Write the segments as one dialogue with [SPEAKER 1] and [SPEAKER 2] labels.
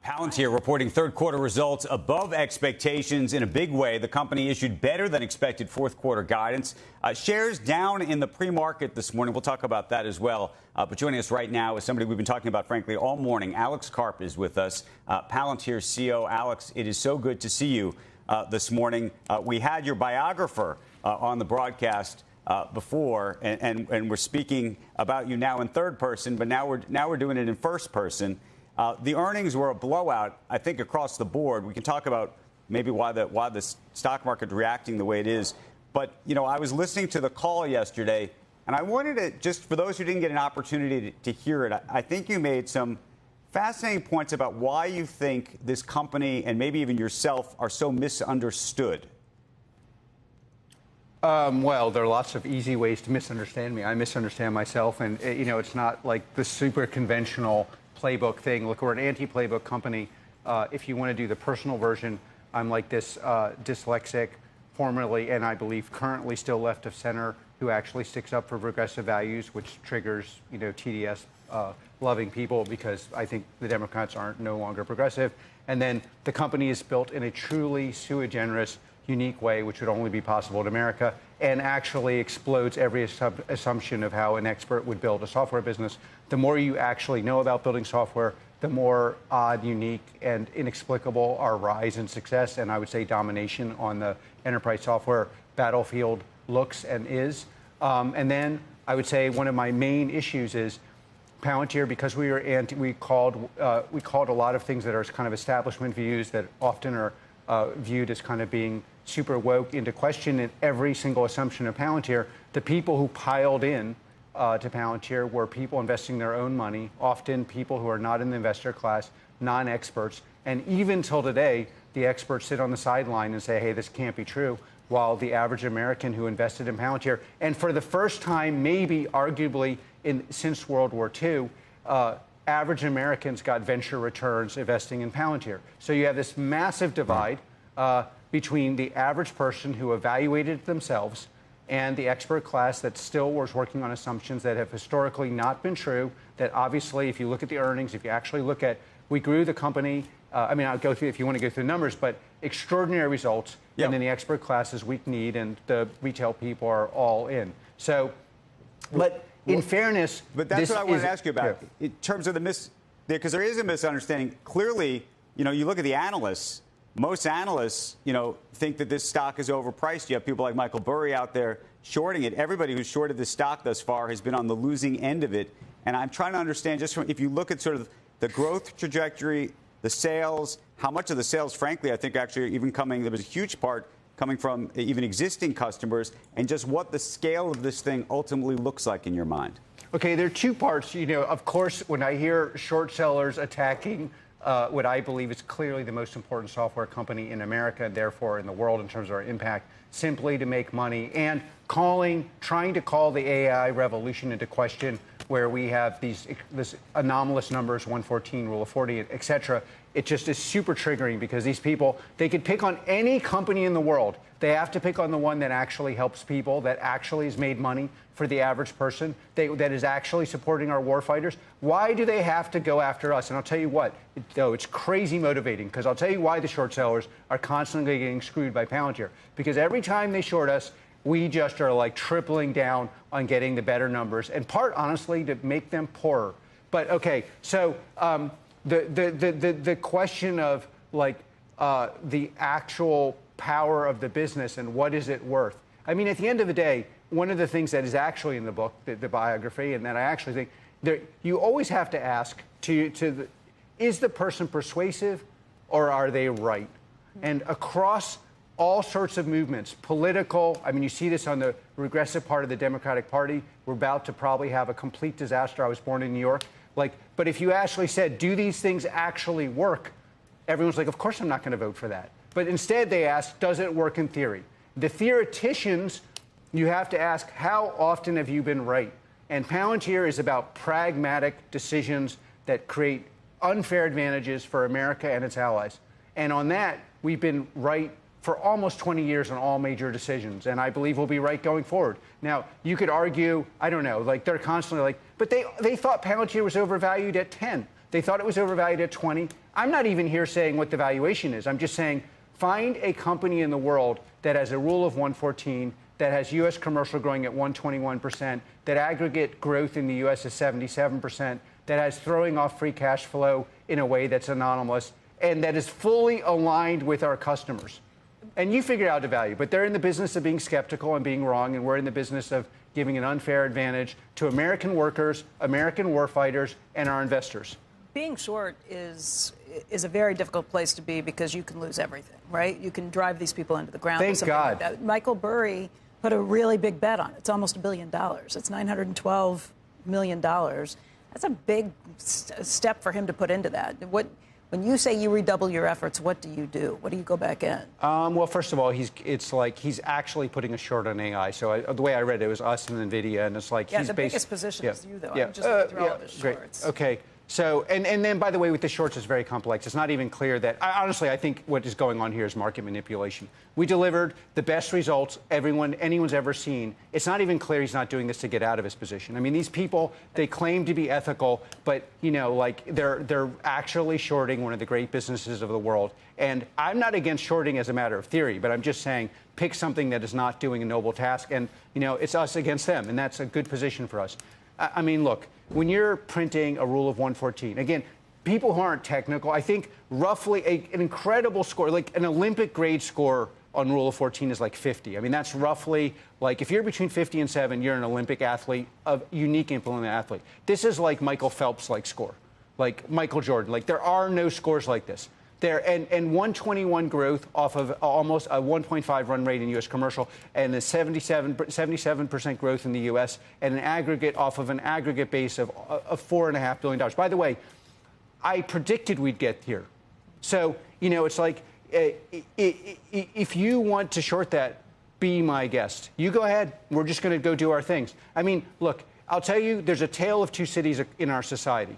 [SPEAKER 1] Palantir reporting third quarter results above expectations in a big way. The company issued better than expected fourth quarter guidance. Shares down in the pre-market this morning. We'll talk about that as well. But joining us right now is somebody we've been talking about, frankly, all morning. Alex Karp is with us, Palantir CEO. Alex, it is so good to see you this morning. We had your biographer on the broadcast before, and we're speaking about you now in third person, but now we're doing it in first person. The earnings were a blowout, I think, across the board. We can talk about maybe why the stock market reacting the way it is. But, you know, I was listening to the call yesterday, and I wanted to, just for those who didn't get an opportunity to hear it, I think you made some fascinating points about why you think this company and maybe even yourself are so misunderstood.
[SPEAKER 2] Well, there are lots of easy ways to misunderstand me. I misunderstand myself, and, you know, it's not like the super conventional playbook thing. Look, we're an anti-playbook company. If you want to do the personal version, I'm like this dyslexic, formerly, and I believe currently still left of center, who actually sticks up for progressive values, which triggers, you know, TDS loving people, because I think the Democrats aren't no longer progressive. And then the company is built in a truly sui generis, unique way, which would only be possible in America, and actually explodes every assumption of how an expert would build a software business. The more you actually know about building software, the more odd, unique, and inexplicable our rise in success, and I would say domination on the enterprise software battlefield looks and is. And then I would say one of my main issues is Palantir, because we called a lot of things that are kind of establishment views that often are viewed as kind of being super woke into question in every single assumption of Palantir. The people who piled in to Palantir were people investing their own money, often people who are not in the investor class, non-experts. And even till today, the experts sit on the sideline and say, hey, this can't be true, while the average American who invested in Palantir, and for the first time, maybe arguably since World War II, average Americans got venture returns investing in Palantir. So you have this massive divide between the average person who evaluated themselves and the expert class that still was working on assumptions that have historically not been true, that obviously, if you look at the earnings, if you actually look at, we grew the company, I mean, I'll go through, if you want to go through the numbers, but extraordinary results, yep. And then the expert class is weak-kneed, and the retail people are all in. So, but in fairness...
[SPEAKER 1] But that's what I wanted to ask you about, in terms of because there is a misunderstanding. Clearly, you know, you look at the analysts, most analysts, you know, think that this stock is overpriced. You have people like Michael Burry out there shorting it. Everybody who's shorted this stock thus far has been on the losing end of it. And I'm trying to understand, just from, if you look at sort of the growth trajectory, the sales, how much of the sales, frankly, I think actually even there was a huge part coming from even existing customers, and just what the scale of this thing ultimately looks like in your mind.
[SPEAKER 2] Okay, there are two parts. You know, of course, when I hear short sellers attacking what I believe is clearly the most important software company in America, and therefore in the world in terms of our impact, simply to make money, and trying to call the AI revolution into question, where we have this anomalous numbers, 114, rule of 40, et cetera. It just is super triggering, because these people, they could pick on any company in the world. They have to pick on the one that actually helps people, that actually has made money for the average person, that is actually supporting our war fighters. Why do they have to go after us? And I'll tell you what, though, it's crazy motivating, because I'll tell you why the short sellers are constantly getting screwed by Palantir. Because every time they short us, we just are like tripling down on getting the better numbers, and part, honestly, to make them poorer. But okay, so the question of like the actual power of the business and what is it worth? I mean, at the end of the day, one of the things that is actually in the book, the biography, and that I actually think you always have to ask is the person persuasive or are they right? And across all sorts of movements, political, I mean, you see this on the regressive part of the Democratic Party. We're about to probably have a complete disaster. I was born in New York. But if you actually said, do these things actually work? Everyone's like, of course I'm not going to vote for that. But instead they ask, does it work in theory? The theoreticians, you have to ask, how often have you been right? And Palantir is about pragmatic decisions that create unfair advantages for America and its allies. And on that, we've been right for almost 20 years on all major decisions, and I believe we'll be right going forward. Now, you could argue, I don't know, like they're constantly like, but they thought Palantir was overvalued at 10. They thought it was overvalued at 20. I'm not even here saying what the valuation is. I'm just saying find a company in the world that has a rule of 114, that has U.S. commercial growing at 121%, that aggregate growth in the U.S. is 77%, that has throwing off free cash flow in a way that's anomalous, and that is fully aligned with our customers. And you figure out the value, but they're in the business of being skeptical and being wrong, and we're in the business of giving an unfair advantage to American workers, American warfighters, and our investors.
[SPEAKER 3] Being short is a very difficult place to be because you can lose everything, right? You can drive these people into the ground.
[SPEAKER 2] Thank God.
[SPEAKER 3] Like Michael Burry put a really big bet on it. It's almost $1 billion. It's $912 million. That's a big step for him to put into that. When you say you redouble your efforts, what do you do? What do you go back in?
[SPEAKER 2] Well, first of all, it's like he's actually putting a short on AI. So the way I read it was us and Nvidia, and it's like
[SPEAKER 3] the biggest position is you, though. I'm just looking through all of his shorts.
[SPEAKER 2] Great. Okay. So, and then, by the way, with the shorts, it's very complex. It's not even clear that, honestly, I think what is going on here is market manipulation. We delivered the best results anyone's ever seen. It's not even clear he's not doing this to get out of his position. I mean, these people, they claim to be ethical, but, like they're actually shorting one of the great businesses of the world. And I'm not against shorting as a matter of theory, but I'm just saying pick something that is not doing a noble task. And, it's us against them, and that's a good position for us. I mean, look, when you're printing a rule of 114, again, people who aren't technical, I think roughly an incredible score, like an Olympic grade score on rule of 14 is like 50. I mean, that's roughly like if you're between 50 and 7, you're an Olympic athlete, a unique implement athlete. This is like Michael Phelps like score, like Michael Jordan. Like there are no scores like this. And 121 growth off of almost a 1.5 run rate in U.S. commercial, and a 77% growth in the U.S., and an aggregate off of an aggregate base of $4.5 billion. By the way, I predicted we'd get here. So, it's like if you want to short that, be my guest. You go ahead. We're just going to go do our things. I mean, look, I'll tell you, there's a tale of two cities in our society.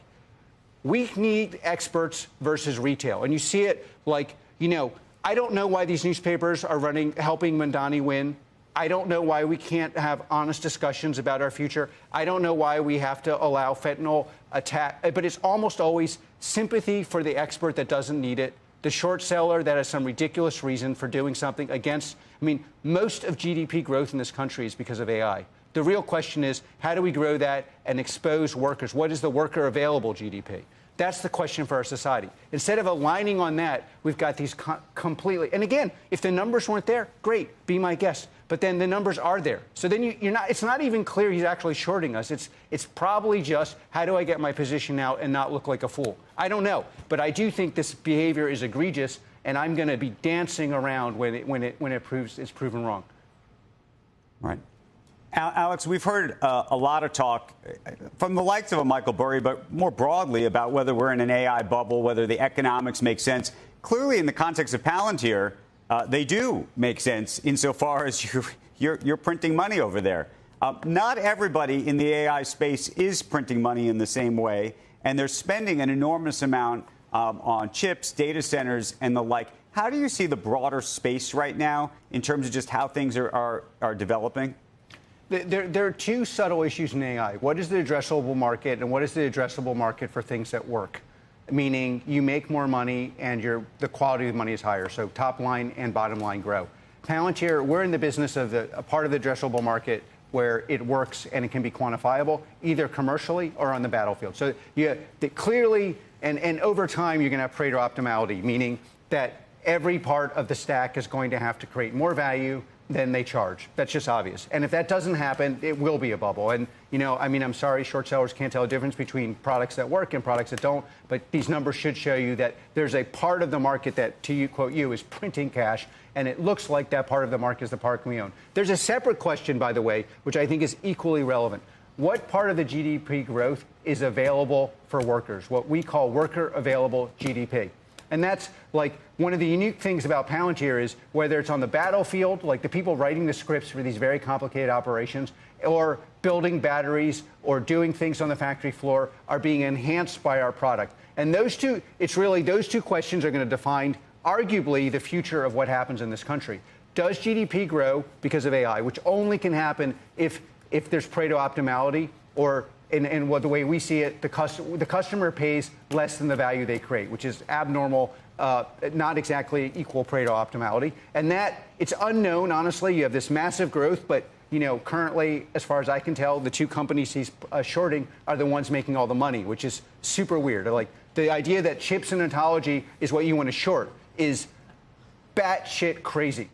[SPEAKER 2] We need experts versus retail. And you see it like, I don't know why these newspapers are helping Mandani win. I don't know why we can't have honest discussions about our future. I don't know why we have to allow fentanyl attack. But it's almost always sympathy for the expert that doesn't need it, the short seller that has some ridiculous reason for doing something against. I mean, most of GDP growth in this country is because of AI. The real question is, how do we grow that and expose workers? What is the worker available GDP? That's the question for our society. Instead of aligning on that, we've got these completely. And again, if the numbers weren't there, great, be my guest. But then the numbers are there. So then you're not. It's not even clear he's actually shorting us. It's probably just how do I get my position out and not look like a fool? I don't know, but I do think this behavior is egregious, and I'm going to be dancing around when it's proven wrong.
[SPEAKER 1] Right. Alex, we've heard a lot of talk from the likes of a Michael Burry, but more broadly about whether we're in an AI bubble, whether the economics make sense. Clearly, in the context of Palantir, they do make sense insofar as you're printing money over there. Not everybody in the AI space is printing money in the same way, and they're spending an enormous amount on chips, data centers, and the like. How do you see the broader space right now in terms of just how things are developing?
[SPEAKER 2] There are two subtle issues in AI. What is the addressable market, and what is the addressable market for things that work? Meaning you make more money and the quality of the money is higher, so top line and bottom line grow. Palantir, we're in the business of a part of the addressable market where it works and it can be quantifiable, either commercially or on the battlefield. So clearly, and over time, you're going to have Pareto optimality, meaning that every part of the stack is going to have to create more value than they charge. That's just obvious. And if that doesn't happen, it will be a bubble. And, I'm sorry, short sellers can't tell the difference between products that work and products that don't. But these numbers should show you that there's a part of the market that, to quote you, is printing cash. And it looks like that part of the market is the part we own. There's a separate question, by the way, which I think is equally relevant. What part of the GDP growth is available for workers? What we call worker available GDP. And that's like one of the unique things about Palantir is whether it's on the battlefield, like the people writing the scripts for these very complicated operations, or building batteries or doing things on the factory floor are being enhanced by our product. And those two questions are going to define arguably the future of what happens in this country. Does GDP grow because of AI, which only can happen if there's Pareto optimality, or And what the way we see it, the customer pays less than the value they create, which is abnormal, not exactly equal Pareto optimality. And that, it's unknown, honestly. You have this massive growth, but currently, as far as I can tell, the two companies he's shorting are the ones making all the money, which is super weird. Like, the idea that chips and ontology is what you want to short is batshit crazy.